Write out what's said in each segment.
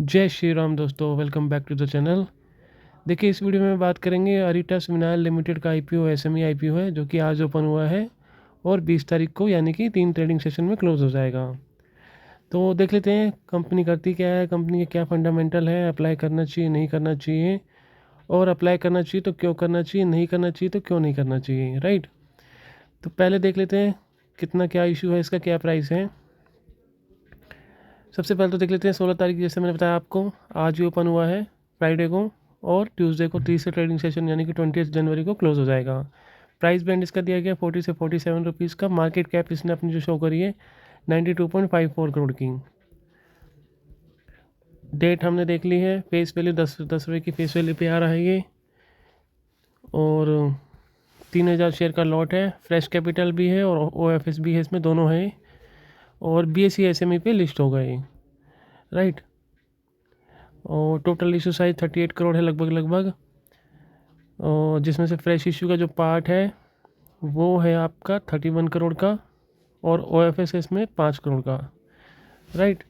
जय श्री राम दोस्तों, welcome back to the channel. देखिए, इस वीडियो में बात करेंगे अरिटस विनायल लिमिटेड का आईपीओ एसएमई आईपीओ है जो कि आज ओपन हुआ है और 20 तारीख को यानी कि 3 ट्रेडिंग सेशन में क्लोज हो जाएगा। तो देख लेते हैं कंपनी करती क्या है, कंपनी के क्या फंडामेंटल है, अप्लाई करना चाहिए नहीं करना चाहिए, और अप्लाई करना चाहिए तो क्यों करना चाहिए, नहीं करना चाहिए तो क्यों नहीं करना चाहिए, राइट। तो पहले देख लेते हैं कितना क्या इशू है, इसका क्या प्राइस है। सबसे पहले तो देख लेते हैं 16 तारीख, जैसे मैंने बताया आपको, आज ही ओपन हुआ है फ्राइडे को, और ट्यूसडे को 30 से ट्रेडिंग सेशन यानी कि 20 जनवरी को क्लोज हो जाएगा। प्राइस बैंड इसका दिया गया 40 से 47 रुपीज़ का। मार्केट कैप इसने अपनी जो शो करी है 92.54 करोड़ की। डेट हमने देख ली है, फेस वैल्यू 10 रुपये की फेस वैल्यू पे आ रहा है ये, और 3000 शेयर का लॉट है। फ्रेश कैपिटल भी है और OFS भी है, इसमें दोनों है, और BSE SME पे लिस्ट हो गए, राइट। और टोटल इशू साइज 38 करोड़ है लगभग, और जिसमें से फ्रेश इशू का जो पार्ट है वो है आपका 31 करोड़ का, और OFS इसमें 5 करोड़ का, राइट।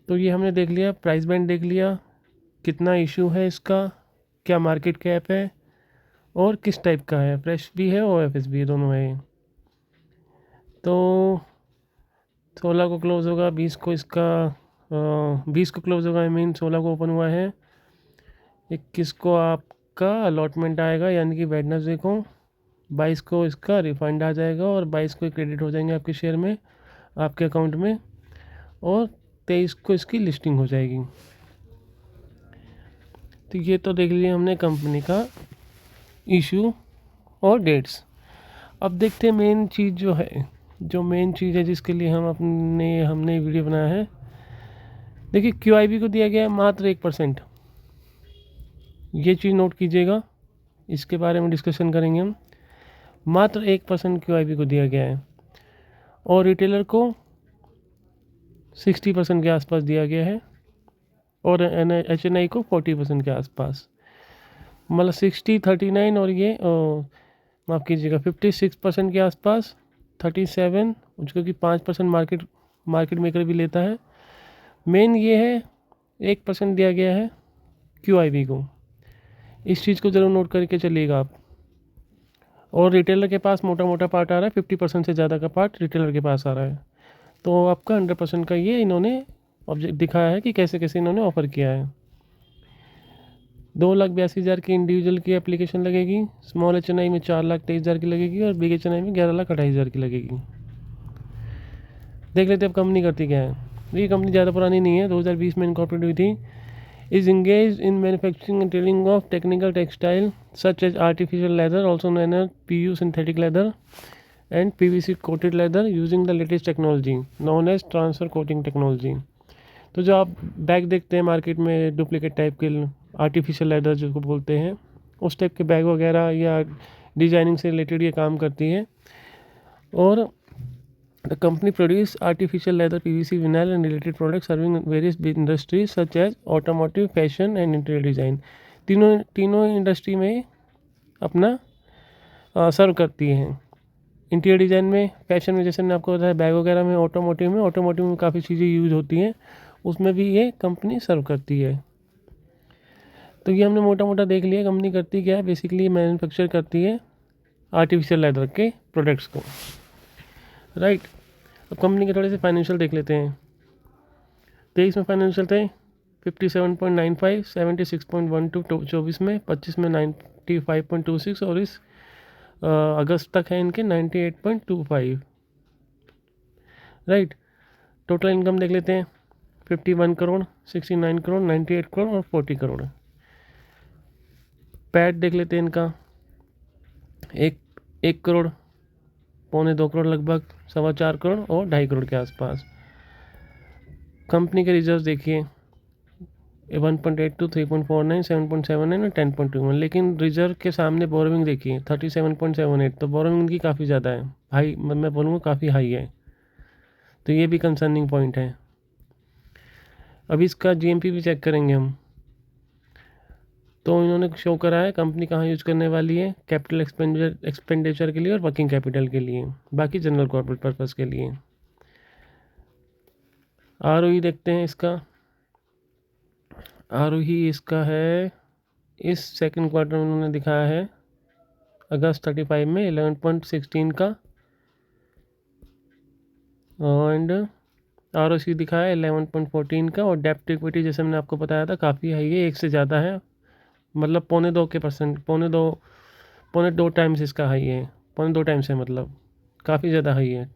तो ये हमने देख लिया, प्राइस बैंड देख लिया, कितना इशू है इसका, क्या मार्केट कैप है, और किस टाइप का है, फ्रेश भी है OFS भी है, दोनों है। तो 16 को क्लोज़ होगा, 20 को इसका 20 को क्लोज़ होगा, आई मीन 16 को ओपन हुआ है, 21 को आपका अलॉटमेंट आएगा यानी कि वेडनेसडे को, 22 को इसका रिफंड आ जाएगा, और 22 को क्रेडिट हो जाएंगे आपके शेयर में, आपके अकाउंट में, और 23 को इसकी लिस्टिंग हो जाएगी। तो ये तो देख लिया हमने कंपनी का इशू और डेट्स। अब देखते हैं मेन चीज़ जो है, जो मेन चीज़ है जिसके लिए हमने वीडियो बनाया है। देखिए, QIB को दिया गया है मात्र 1%, ये चीज़ नोट कीजिएगा, इसके बारे में डिस्कशन करेंगे हम। मात्र 1% QIB को दिया गया है, और रिटेलर को 60% के आसपास दिया गया है, और HNI को 40% के आसपास, मतलब 60-39, और ये माफ़ कीजिएगा 56% के आसपास, 37, उसको कि 5% मार्केट मेकर भी लेता है। मेन ये है 1% दिया गया है QIB को, इस चीज़ को ज़रूर नोट करके चलिएगा आप। और रिटेलर के पास मोटा मोटा पार्ट आ रहा है, 50% से ज़्यादा का पार्ट रिटेलर के पास आ रहा है। तो आपका 100% का ये इन्होंने ऑब्जेक्ट दिखाया है कि कैसे कैसे इन्होंने ऑफ़र किया है। 2,82,000 की इंडिविजुअल की एप्लीकेशन लगेगी, स्मॉल HNI में 4,23,000 की लगेगी, और बिग HNI में 11,28,000 की लगेगी। देख लेते अब कंपनी करती क्या है। ये कंपनी ज़्यादा पुरानी नहीं है, 2020 में इनकॉर्पोरेट हुई थी। Is engage in manufacturing and trading of technical textile such as artificial leather, also known as PU synthetic leather, and PVC coated leather using the latest technology known as transfer coating technology। तो जो आप bag देखते हैं market में duplicate type के, artificial leather जिसको बोलते हैं, उस टाइप के बैग वगैरह या डिजाइनिंग से रिलेटेड ये काम करती है। और the company produce artificial leather, PVC, vinyl and related product serving various industries such as automotive, fashion and interior design. तीनों इंडस्ट्री में अपना सर्व करती हैं। इंटीरियर डिज़ाइन में, फैशन में, जैसे मैंने आपको बताया, बैग वगैरह में, ऑटोमोटिव में काफ़ी चीज़ें यूज होती हैं, उसमें भी ये कंपनी सर्व करती है। तो ये हमने मोटा मोटा देख लिया कंपनी करती क्या है। बेसिकली मैन्युफैक्चर करती है आर्टिफिशियल लेदर के प्रोडक्ट्स को, राइट। अब कंपनी के थोड़े से फाइनेंशियल देख लेते हैं। 23 में फाइनेंशियल थे 57.95, 76.12 24 में, 25 में 95.26, और इस अगस्त तक है इनके 98.25, राइट। टोटल इनकम देख लेते हैं 51 करोड़, 69 करोड़, 98 करोड़ और 40 करोड़। पैट देख लेते हैं इनका, 1 करोड़, 2.25 करोड़ लगभग, 4.25 करोड़ और 2.5 करोड़ के आसपास। कंपनी के रिजर्व देखिए 1.82, 3.49, 7.79 और 10.21, लेकिन रिजर्व के सामने बोरोविंग देखिए 37.78, तो बोरोविंग इनकी काफ़ी ज़्यादा है, हाई, मैं बोलूँगा काफ़ी हाई है। तो ये भी कंसर्निंग पॉइंट है। अभी इसका GMP भी चेक करेंगे हम। तो इन्होंने शो करा है कंपनी कहाँ यूज करने वाली है, कैपिटल एक्सपेंडिचर के लिए और वर्किंग कैपिटल के लिए, बाकी जनरल कॉर्पोरेट पर्पस के लिए। ROE देखते हैं इसका, आरोही इसका है, इस सेकंड क्वार्टर में उन्होंने दिखाया है अगस्त 35 में 11.16 का, एंड आर दिखा है 11.14 का, और डेप्ट इक्विटी जैसे मैंने आपको बताया था काफ़ी हाई है, 1 से ज़्यादा है, मतलब पौने दो टाइम्स इसका हाई है, पौने 2 टाइम्स है, मतलब काफ़ी ज़्यादा हाई है।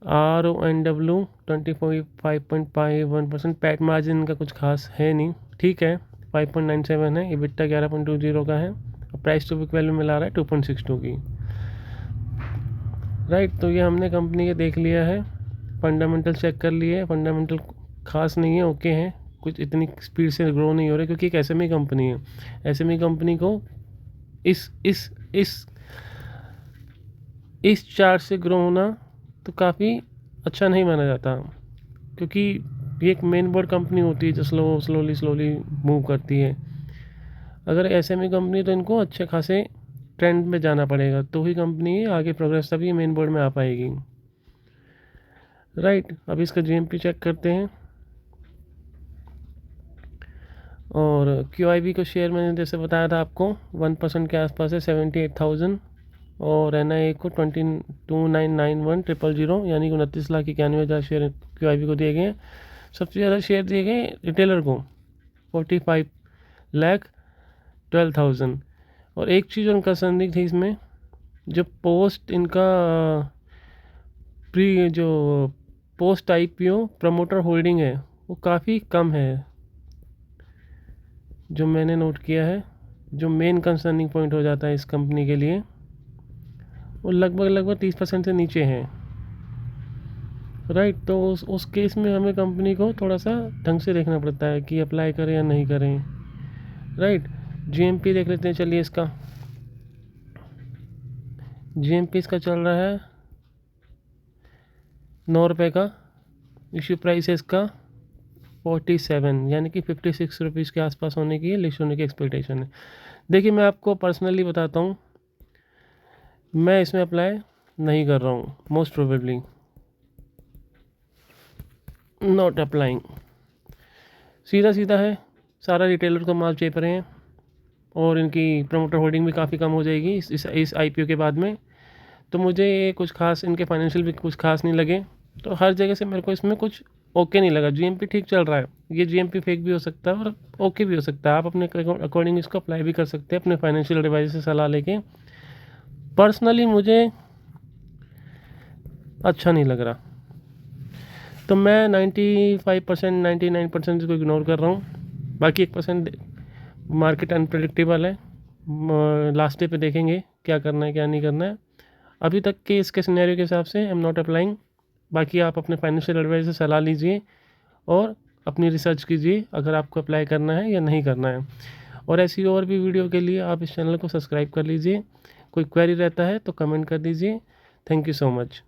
RONW 25.51%, पैट मार्जिन का कुछ खास है नहीं, ठीक है 5.97 है, EBITDA 11.20 का है, और प्राइस टू बुक वैल्यू मिला रहा है 2.62 की। राइट, तो ये हमने कंपनी के देख लिया है, फंडामेंटल चेक कर लिए, फंडामेंटल खास नहीं है, ओके हैं, कुछ इतनी स्पीड से ग्रो नहीं हो रहे, क्योंकि एक एसएमई कंपनी है। एसएमई कंपनी को इस चार्ट से ग्रो होना तो काफ़ी अच्छा नहीं माना जाता, क्योंकि ये एक मेन बोर्ड कंपनी होती है जो स्लोली मूव करती है। अगर एसएमई कंपनी तो इनको अच्छे खासे ट्रेंड में जाना पड़ेगा, तो ही कंपनी आगे प्रोग्रेस तभी मेन बोर्ड में आ पाएगी। राइट, अब इसका जीएमपी चेक करते हैं, और QIB को शेयर मैंने जैसे बताया था आपको 1% के आसपास है, 78,000, और NIA को 2991,000, यानी कि 29,91,000 शेयर QIB को दिए गए हैं। सबसे ज़्यादा शेयर दिए गए रिटेलर को 45,12,000। और एक चीज़ उनका संदिग्ध थी इसमें, जो पोस्ट IPO प्रमोटर होल्डिंग है वो काफ़ी कम है, जो मैंने नोट किया है, जो मेन कंसर्निंग पॉइंट हो जाता है इस कंपनी के लिए, वो लगभग 30% से नीचे है। राइट, तो उस केस में हमें कंपनी को थोड़ा सा ढंग से देखना पड़ता है कि अप्लाई करें या नहीं करें। राइट, जीएमपी देख लेते हैं, चलिए इसका जीएमपी इसका चल रहा है 9 रुपये का, इश्यू प्राइस है इसका 47, यानी कि 56 रुपीज़ के आसपास होने की लिस्ट होने की एक्सपेक्टेशन है। देखिए, मैं आपको पर्सनली बताता हूँ, मैं इसमें अप्लाई नहीं कर रहा हूँ, मोस्ट प्रोबेबली नॉट अप्लाइंग। सीधा है, सारा रिटेलर को माल चेप रहे हैं, और इनकी प्रमोटर होल्डिंग भी काफ़ी कम हो जाएगी इस IPO के बाद में। तो मुझे कुछ खास इनके फाइनेंशियल भी कुछ खास नहीं लगे, तो हर जगह से मेरे को इसमें कुछ ओके नहीं लगा। जीएमपी ठीक चल रहा है, ये जीएमपी फेक भी हो सकता है और ओके भी हो सकता है, आप अपने अकॉर्डिंग इसको अप्लाई भी कर सकते हैं अपने फाइनेंशियल एडवाइजर से सलाह लेके। पर्सनली मुझे अच्छा नहीं लग रहा, तो मैं 95% 99% इसको इग्नोर कर रहा हूँ। बाकी 1% मार्केट अनप्रेडिक्टेबल है, लास्ट डे पे देखेंगे क्या करना है क्या नहीं करना है। अभी तक के इसके सिनेरियो के हिसाब से आई एम नॉट अप्लाइंग। बाकी आप अपने फाइनेंशियल एडवाइजर से सलाह लीजिए और अपनी रिसर्च कीजिए अगर आपको अप्लाई करना है या नहीं करना है। और ऐसी और भी वीडियो के लिए आप इस चैनल को सब्सक्राइब कर लीजिए। कोई क्वेरी रहता है तो कमेंट कर दीजिए। Thank you so much.